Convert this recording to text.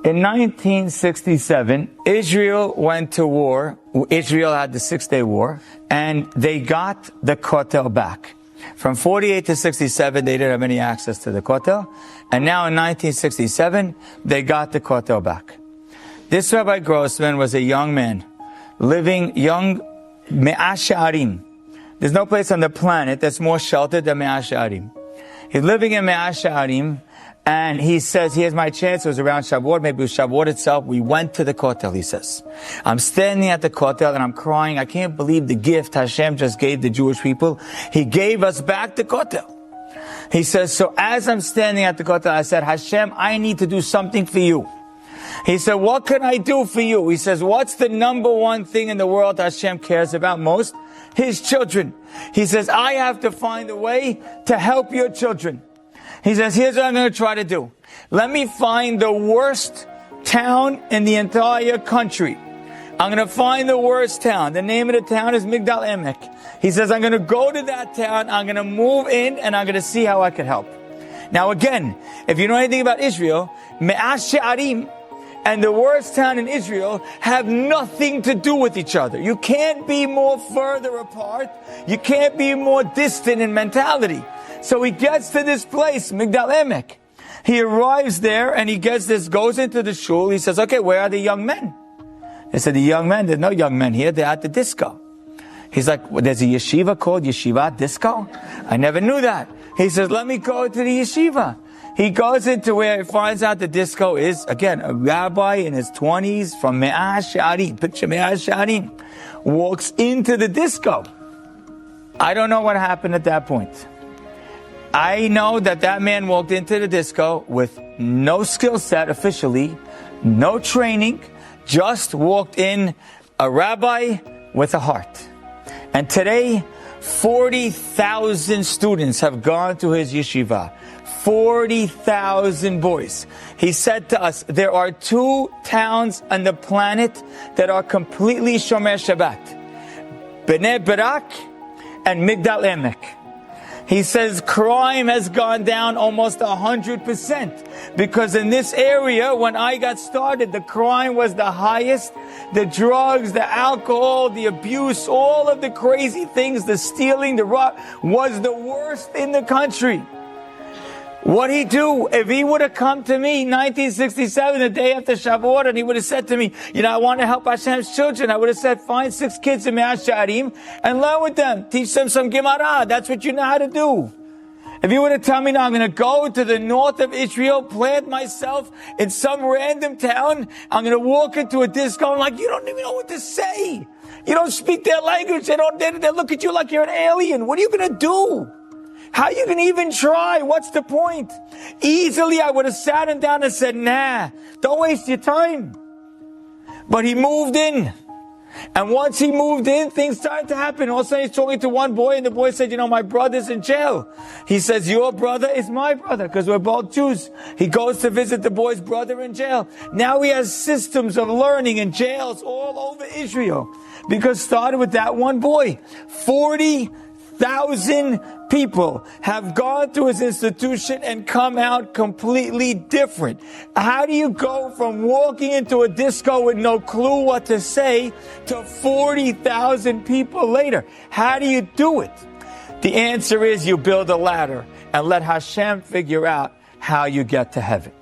In 1967, Israel went to war. Israel had the 6-Day War, and they got the Kotel back. From 48 to 67, they didn't have any access to the Kotel. And now in 1967, they got the Kotel back. This Rabbi Grossman was a young man, living young Me'ah She'arim. There's no place on the planet that's more sheltered than Me'ah She'arim. He's living in Me'ah She'arim, and he says, here's my chance. It was around Shavuot, maybe it was Shavuot itself. We went to the Kotel, he says. I'm standing at the Kotel and I'm crying. I can't believe the gift Hashem just gave the Jewish people. He gave us back the Kotel. He says, so as I'm standing at the Kotel, I said, Hashem, I need to do something for you. He said, what can I do for you? He says, what's the number one thing in the world Hashem cares about most? His children. He says, I have to find a way to help your children. He says, here's what I'm going to try to do. Let me find the worst town in the entire country. I'm going to find the worst town. The name of the town is Migdal Emek. He says, I'm going to go to that town. I'm going to move in and I'm going to see how I can help. Now again, if you know anything about Israel, Me'ah She'arim and the worst town in Israel have nothing to do with each other. You can't be more further apart. You can't be more distant in mentality. So he gets to this place, Migdal Emek. He arrives there and he gets this, goes into the shul. He says, okay, where are the young men? They said, the young men, there's no young men here. They're at the disco. He's like, well, there's a yeshiva called Yeshiva Disco? I never knew that. He says, let me go to the yeshiva. He goes into where he finds out the disco is, again, a rabbi in his 20s from Me'ah She'arim. Picture Me'ah She'arim. Walks into the disco. I don't know what happened at that point. I know that man walked into the disco with no skill set officially, no training, just walked in a rabbi with a heart. And today, 40,000 students have gone to his yeshiva. 40,000 boys. He said to us, there are 2 towns on the planet that are completely Shomer Shabbat. Bnei Brak and Migdal Emek. He says crime has gone down almost 100%. Because in this area, when I got started, the crime was the highest. The drugs, the alcohol, the abuse, all of the crazy things, the stealing, the rob, was the worst in the country. What'd he do? If he would have come to me 1967, the day after Shavuot, and he would have said to me, I want to help Hashem's children, I would have said, find 6 kids in Me'ah She'arim and learn with them. Teach them some Gemara. That's what you know how to do. If you would have told me, now I'm going to go to the north of Israel, plant myself in some random town, I'm going to walk into a disco, I'm like, you don't even know what to say. You don't speak their language. They look at you like you're an alien. What are you going to do? How you can even try? What's the point? Easily I would have sat him down and said, nah, don't waste your time. But he moved in. And once he moved in, things started to happen. All of a sudden he's talking to one boy and the boy said, my brother's in jail. He says, your brother is my brother because we're both Jews. He goes to visit the boy's brother in jail. Now he has systems of learning in jails all over Israel. Because started with that one boy. 40,000 people have gone to his institution and come out completely different. How do you go from walking into a disco with no clue what to say to 40,000 people later? How do you do it? The answer is you build a ladder and let Hashem figure out how you get to heaven.